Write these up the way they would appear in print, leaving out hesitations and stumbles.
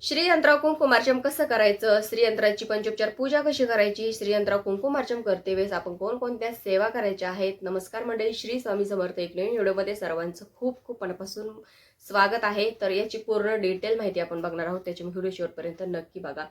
श्रीयंत्राव कुंकुमार्चन कसं करायचं, श्रीयंत्राची पंचोपचार पूजा कशी करायची, श्रीयंत्राव कुंकुमार्चन करते वेळेस आपण कोणकोणत्या सेवा करायच्या आहेत. नमस्कार मंडळी, श्री स्वामी समर्थ. एक नवीन व्हिडिओमध्ये सर्वांचं खूप खूप मनापासून स्वागत आहे. तर याची पूर्ण डिटेल माहिती आपण बघणार आहोत, त्याच्यामुळे व्हिडिओ शेवटपर्यंत नक्की बघा.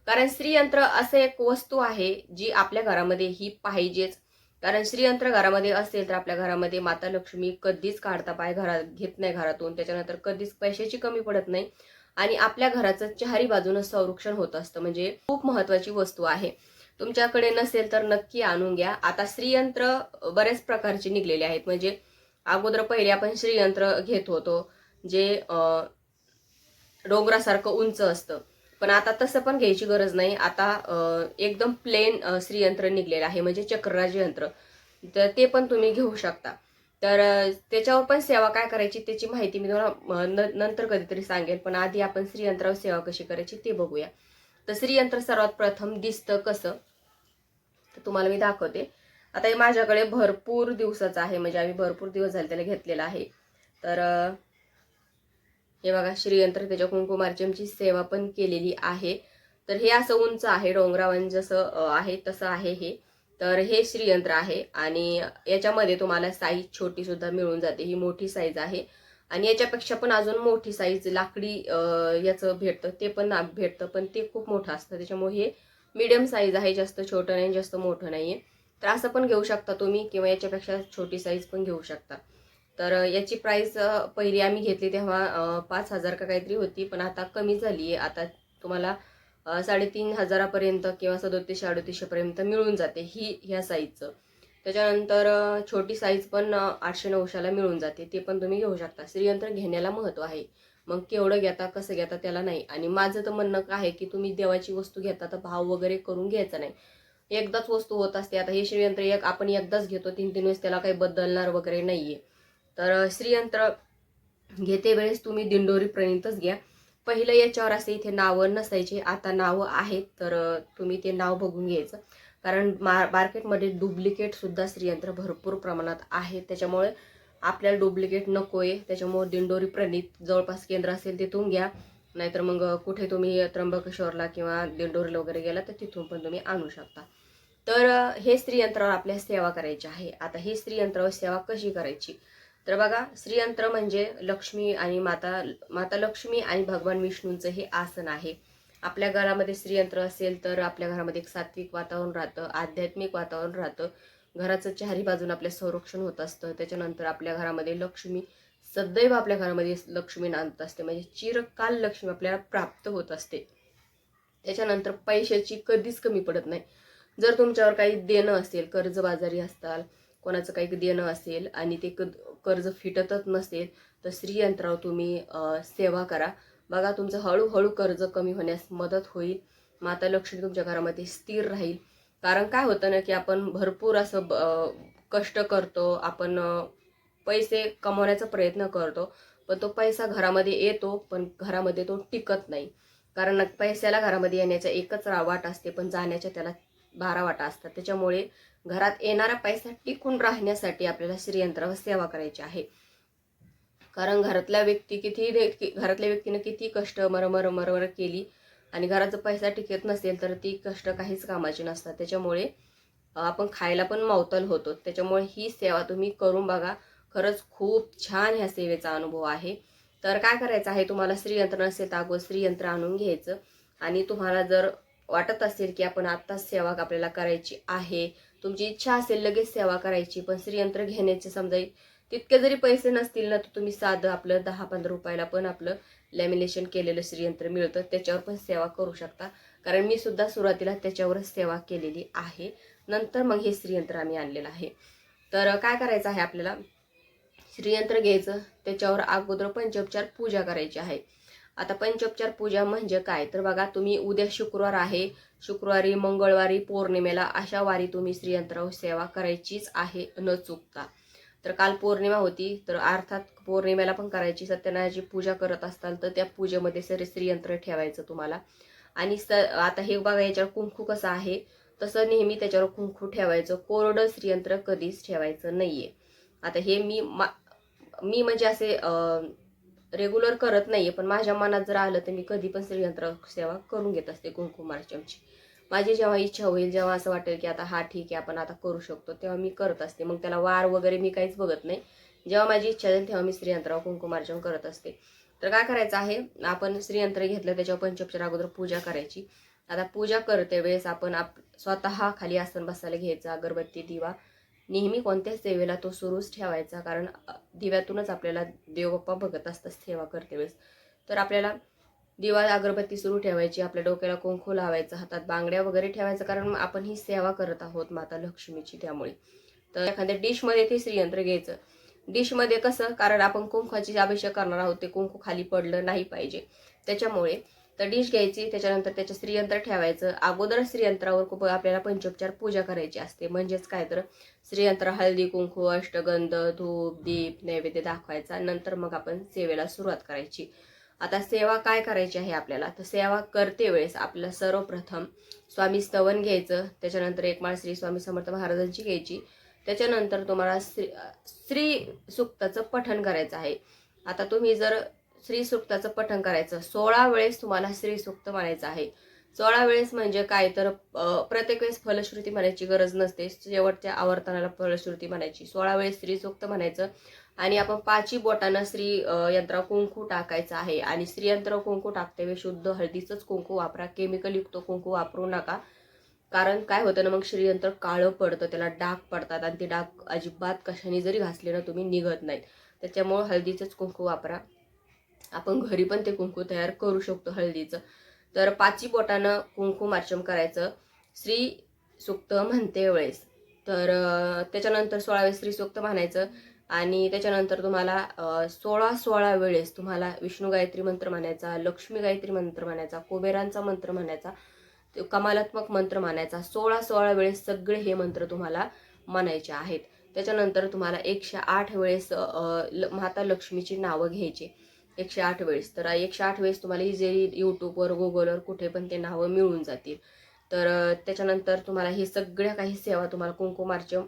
कारण श्रीयंत्र असं एक वस्तू आहे जी आपल्या घरामध्ये ही पाहिजेच. कारण श्रीयंत्र घरामध्ये असेल तर आपल्या घरामध्ये माता लक्ष्मी कधीच काढता पाय घरात घेत नाही घरातून. त्याच्यानंतर कधीच पैशाची कमी पडत नाही आणि आपल्या घराचं चारी बाजूनं संरक्षण होत असतं. म्हणजे खूप महत्वाची वस्तू आहे. तुमच्याकडे नसेल तर नक्की आणून घ्या. आता श्रीयंत्र बऱ्याच प्रकारचे निघलेले आहेत. म्हणजे अगोदर पहिले आपण श्रीयंत्र घेत होतो जे डोंगरासारखं उंच असतं, पण आता तसं पण घ्यायची गरज नाही. आता एकदम प्लेन श्रीयंत्र निघलेलं आहे, म्हणजे चक्रराज यंत्र. तर ते पण तुम्ही घेऊ शकता. तर त्याच्यावर पण सेवा काय करायची त्याची माहिती मी तुम्हाला नंतर कधीतरी सांगेल. पण आधी आपण श्रीयंत्रावर सेवा कशी करायची ते बघूया. तर श्रीयंत्र सर्वात प्रथम दिसतं कसं, तर तुम्हाला मी दाखवते. आता हे माझ्याकडे भरपूर दिवसाचं आहे, म्हणजे आम्ही भरपूर दिवस झाले त्याला घेतलेलं आहे. तर हे बघा श्रीयंत्र, त्याच्या कुंकुमार्चनची सेवा पण केलेली आहे. तर हे असं उंच आहे, डोंगरावर जसं आहे तसं आहे हे. तर हे श्रीयंत्र आहे आणि याच्यामध्ये तुम्हाला साईज छोटी सुद्धा मिळून जाते. ही मोठी साईज आहे आणि याच्यापेक्षा पण अजून मोठी साईज लाकडी याचं भेटतं, ते पण भेटतं, पण ते खूप मोठं असतं. त्याच्यामुळे हे मीडियम साईज आहे, जास्त छोटं नाही जास्त मोठं नाहीये. तर असं पण घेऊ शकता तुम्ही, किंवा याच्यापेक्षा छोटी साईज पण घेऊ शकता. तर याची प्राइस पहिली आम्ही घेतली तेव्हा 5,000 का काहीतरी होती, पण आता कमी झाली आहे. आता तुम्हाला 3,500पर्यंत किंवा 3700-3800 पर्यंत मिळून जाते ही ह्या साईजचं. त्याच्यानंतर छोटी साईज पण 800-900ला मिळून जाते, ते पण तुम्ही घेऊ शकता. श्रीयंत्र घेण्याला महत्व आहे. मग केवढं घेता कसं घेता त्याला नाही. आणि माझं तर म्हणणं काय आहे की तुम्ही देवाची वस्तू घेता तर भाव वगैरे करून घ्यायचा नाही. एकदाच वस्तू होत असते. आता हे श्रीयंत्र आपण एकदाच घेतो, 3-3 वेळेस त्याला काही बदलणार वगैरे नाहीये. तर श्रीयंत्र घेते वेळेस तुम्ही दिंडोरी प्रणितच घ्या. पहिलं याच्यावर असे इथे नावं नसायचे, आता नावं आहेत. तर तुम्ही ते नाव बघून घ्यायचं. कारण मार्केटमध्ये डुप्लिकेट सुद्धा श्रीयंत्र भरपूर प्रमाणात आहे. त्याच्यामुळे आपल्याला डुप्लिकेट नकोय. त्याच्यामुळे दिंडोरी प्रणित जवळपास केंद्र असेल तिथून घ्या. नाहीतर मग कुठे तुम्ही त्र्यंबकेश्वरला किंवा दिंडोरीला वगैरे गेला तर तिथून पण तुम्ही आणू शकता. तर हे श्रीयंत्रावर आपल्या सेवा करायची आहे. आता ही श्रीयंत्रावर सेवा कशी करायची, तर बघा, श्रीयंत्र म्हणजे लक्ष्मी आणि माता लक्ष्मी आणि भगवान विष्णूंचं हे आसन आहे. आपल्या घरामध्ये श्रीयंत्र असेल तर आपल्या घरामध्ये एक सात्विक वातावरण राहतं, आध्यात्मिक वातावरण राहतं. घराचं चारी बाजून आपल्या संरक्षण होत असतं. त्याच्यानंतर आपल्या घरामध्ये लक्ष्मी सदैव आपल्या घरामध्ये लक्ष्मी नांदत असते, म्हणजे चिरकाल लक्ष्मी आपल्याला प्राप्त होत असते. त्याच्यानंतर पैशाची कधीच कमी पडत नाही. जर तुमच्यावर काही देणं असेल, कर्जबाजारी असताल, कोणाचं काही देणं असेल आणि ते कर्ज फिटतच नसेल, तर श्रीयंत्रावर तुम्ही सेवा करा. बघा, तुमचं हळूहळू कर्ज कमी होण्यास मदत होईल. माता लक्ष्मी तुमच्या घरामध्ये स्थिर राहील. कारण काय होतं ना की आपण भरपूर असं कष्ट करतो, आपण पैसे कमवण्याचा प्रयत्न करतो, पण तो पैसा घरामध्ये येतो पण घरामध्ये तो टिकत नाही. कारण पैशाला घरामध्ये येण्याचा एकच वाट असते, पण जाण्याच्या त्याला 12 वाटा असतात. त्याच्यामुळे घरात येणारा पैसा टिकून राहण्यासाठी आपल्याला श्रीयंत्रावर सेवा करायची आहे. कारण घरातल्या व्यक्तीने किती कष्ट मरमर केली आणि घराचा पैसा टिकत नसेल तर ती कष्ट काहीच कामाची नसतात. त्याच्यामुळे आपण खायला पण मावतल होतो. त्याच्यामुळे ही सेवा तुम्ही करून बघा. खरंच खूप छान ह्या सेवेचा अनुभव आहे. तर काय करायचं आहे, तुम्हाला श्रीयंत्र नसेल तर अगोदर श्रीयंत्र आणून घ्यायचं. आणि तुम्हाला जर वाटत असेल की आपण आत्ताच सेवा आपल्याला करायची आहे, तुमची इच्छा असेल लगेच सेवा करायची, पण श्रीयंत्र घेण्याचे समजा तितके जरी पैसे नसतील ना, तर तुम्ही साधं आपलं 10-15 रुपयाला पण आपलं लॅमिनेशन केलेलं श्रीयंत्र मिळतं, त्याच्यावर पण सेवा करू शकता. कारण मी सुद्धा सुरुवातीला त्याच्यावरच सेवा केलेली आहे. नंतर मग हे श्रीयंत्र आम्ही आणलेलं आहे. तर काय करायचं आहे, आपल्याला श्रीयंत्र घ्यायचं, त्याच्यावर अगोदर पंचोपचार पूजा करायची आहे. आता पंचोपचार पूजा म्हणजे काय, तर बघा, तुम्ही उद्या शुक्रवार आहे, शुक्रवारी, मंगळवारी, पौर्णिमेला अशा वारी तुम्ही श्रीयंत्रावर सेवा करायचीच आहे न चुकता. तर काल पौर्णिमा होती, तर अर्थात पौर्णिमेला पण करायची. सत्यनारायणाची पूजा करत असताल तर त्या पूजेमध्ये श्रीयंत्र ठेवायचं तुम्हाला. आणि आता हे बघा, याच्यावर कुंकू कसं आहे तसं नेहमी त्याच्यावर कुंकू ठेवायचं. कोरडं श्रीयंत्र कधीच ठेवायचं नाहीये. आता हे मी म्हणजे असे रेग्युलर करत नाहीये, पण माझ्या मनात जर आलं तर मी कधी पण श्रीयंत्र सेवा करून घेत असते कुंकुमार्चनची. माझी जेव्हा इच्छा होईल, जेव्हा असं वाटेल की आता हा ठीक आहे आपण आता करू शकतो, तेव्हा मी करत असते. मग त्याला वार वगैरे मी काहीच बघत नाही. जेव्हा माझी इच्छा होईल तेव्हा मी श्रीयंत्रावर कुंकुमार्चन करत असते. तर काय करायचं आहे, आपण श्रीयंत्र घेतलं त्याच्यावर पंचोपचार अगोदर पूजा करायची. आता पूजा करते वेळेस आपण स्वतः खाली आसन बसायला घ्यायचं, अगरबत्ती दिवा नेहमी कोणत्याच सेवेला तो सुरूच ठेवायचा, कारण दिव्यातूनच आपल्याला देवबाप्पा बघत असतात सेवा करते वेळेस. तर आपल्याला दिवा अगरबत्ती सुरू ठेवायची, आपल्या डोक्याला कुंकू लावायचं, हातात बांगड्या वगैरे ठेवायचं, कारण आपण ही सेवा करत आहोत माता लक्ष्मीची. त्यामुळे तर एखाद्या डिशमध्ये ते श्रीयंत्र घ्यायचं. डिशमध्ये कसं, कारण आपण कुंकवाची अभिषेक करणार आहोत, ते कुंकू खाली पडलं नाही पाहिजे, त्याच्यामुळे तर डिश घ्यायची, त्याच्यानंतर त्याचं श्रीयंत्र ठेवायचं. अगोदर श्रीयंत्रावर आपल्याला पंचोपचार पूजा करायची असते. म्हणजेच काय तर श्रीयंत्र, हळदी कुंकू, अष्टगंध, धूप दीप नैवेद्य दाखवायचा, नंतर मग आपण सेवेला सुरुवात करायची. आता सेवा काय करायची आहे आपल्याला, तर सेवा करते वेळेस आपल्याला सर्वप्रथम स्वामी स्तवन घ्यायचं, त्याच्यानंतर एक माळ श्री स्वामी समर्थ महाराजांची घ्यायची, त्याच्यानंतर तुम्हाला श्री सूक्ताचं पठण करायचं आहे. आता तुम्ही जर श्री सूक्ताचं पठण करायचं, 16 वेळेस तुम्हाला श्री सूक्त म्हणायचं आहे. 16 वेळेस म्हणजे काय तर प्रत्येक वेळेस फलश्रुती म्हणायची गरज नसते, शेवटच्या आवर्तनाला फलश्रुती म्हणायची. 16 वेळेस श्री सूक्त म्हणायचं आणि आपण 5 बोटानं श्री यंत्र कुंकू टाकायचं आहे. आणि श्रीयंत्र कुंकू टाकते शुद्ध हळदीचंच कुंकू वापरा, केमिकल युक्त कुंकू वापरू नका. कारण काय होतं ना, मग श्रीयंत्र काळं पडतं, त्याला डाग पडतात आणि ते डाग अजिबात कशाने जरी घासले ना तुम्ही निघत नाहीत. त्याच्यामुळे हळदीचंच कुंकू वापरा. आपण घरी पण ते कुंकू तयार करू शकतो हळदीचं. तर 5 बोटानं कुंकुमार्चन करायचं श्री सूक्त म्हणते वेळेस. तर त्याच्यानंतर 16 वेळेस श्री सूक्त म्हणायचं आणि त्याच्यानंतर तुम्हाला 16 वेळेस तुम्हाला विष्णू गायत्री मंत्र म्हणायचा, लक्ष्मी गायत्री मंत्र म्हणायचा, कुबेरांचा मंत्र म्हणायचा, कमालात्मक मंत्र म्हणायचा. 16 वेळेस सगळे हे मंत्र तुम्हाला म्हणायचे आहेत. त्याच्यानंतर तुम्हाला 108 वेळेस माता लक्ष्मीची नावं घ्यायची, 108 वेळेस. तर 108 वेळेस तुम्हाला इझिली यूट्यूबवर गुगलवर कुठे पण ते नावं मिळून जातील. तर त्याच्यानंतर तुम्हाला हे सगळ्या काही सेवा तुम्हाला कुंकुमार्चन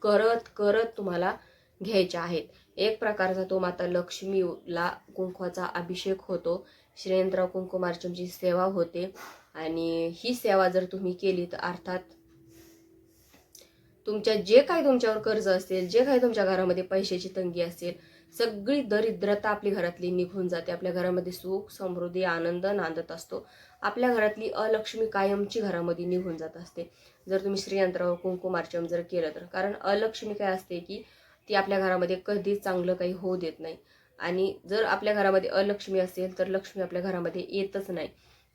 करत करत तुम्हाला घ्यायच्या आहेत. एक प्रकारचा तो माता लक्ष्मीला कुंकवाचा अभिषेक होतो, श्रीयंत्र कुंकुमार्चनची सेवा होते. आणि ही सेवा जर तुम्ही केली तर अर्थात तुमच्या जे काही तुमच्यावर कर्ज असेल, जे काही तुमच्या घरामध्ये पैशाची तंगी असेल, सगळी दरिद्रता आपली घरातली निघून जाते. आपल्या घरामध्ये सुख समृद्धी आनंद नांदत असतो. आपल्या घरातली अलक्ष्मी कायमची घरामध्ये निघून जात असते जर तुम्ही श्रीयंत्रावर कुंकुमार्चन जर केलं तर. कारण अलक्ष्मी काय असते की ती आपल्या घरामध्ये कधीच चांगलं काही होऊ देत नाही. आणि जर आपल्या घरामध्ये अलक्ष्मी असेल तर लक्ष्मी आपल्या घरामध्ये येतच नाही,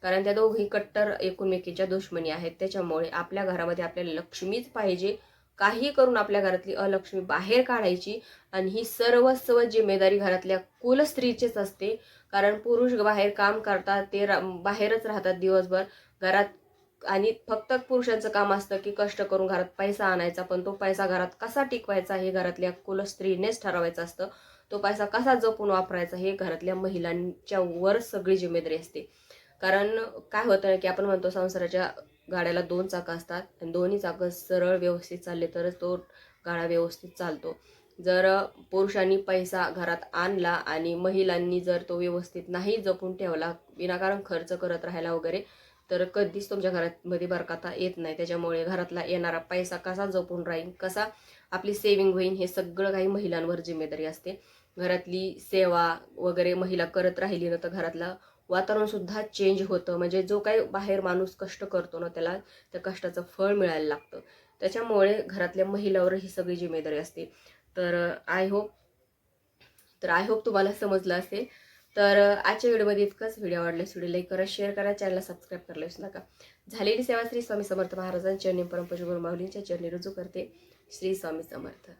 कारण त्या दोघी कट्टर एकूणमेकीच्या दुश्मनी आहेत. त्याच्यामुळे आपल्या घरामध्ये आपल्याला लक्ष्मीच पाहिजे. काही करून आपल्या घरातली अलक्ष्मी बाहेर काढायची आणि ही सर्वस्व जिम्मेदारी घरातल्या कुल स्त्रीचीच असते. कारण पुरुष बाहेर काम करतात, ते बाहेरच राहतात दिवसभर घरात, आणि फक्त पुरुषांचं काम असतं की कष्ट करून घरात पैसा आणायचा, पण तो पैसा घरात कसा टिकवायचा हे घरातल्या कुल स्त्रीनेच ठरवायचं असतं. तो पैसा कसा जपून वापरायचा हे घरातल्या महिलांच्या वर सगळी जिम्मेदारी असते. कारण काय होतं की आपण म्हणतो संसाराच्या गाड्याला 2 चाकं असतात आणि दोन्ही चाकं सरळ व्यवस्थित चालले तरच तो गाडा व्यवस्थित चालतो. जर पुरुषांनी पैसा घरात आणला आणि महिलांनी जर तो व्यवस्थित नाही जपून ठेवला, विनाकारण खर्च करत राहायला वगैरे, तर कधीच तुमच्या घरामध्ये बरकता येत नाही. त्याच्यामुळे घरातला येणारा पैसा कसा जपून राहील, कसा आपली सेविंग होईल, हे सगळं काही महिलांवर जिम्मेदारी असते. घरातली सेवा वगैरे महिला करत राहिली ना तर घरातला वातावरण सुद्धा चेंज होतं. म्हणजे जो काही बाहेर माणूस कष्ट करतो ना त्याला त्या कष्टाचं फळ मिळायला लागतं. त्याच्यामुळे घरातल्या महिलावर ही सगळी जिम्मेदारी असते. तर आय होप तुम्हाला समजलं असेल. तर आजच्या व्हिडिओमध्ये इतकंच. व्हिडिओ आवडल्यास व्हिडिओ लाईक करा, शेअर करा, चॅनलला सबस्क्राईब करायला विसरू नका. झालेली सेवा श्री स्वामी समर्थ महाराजांच्या चरणी, परमपूज्य गुरु माऊलींच्या चरणी रुजू करते. श्री स्वामी समर्थ.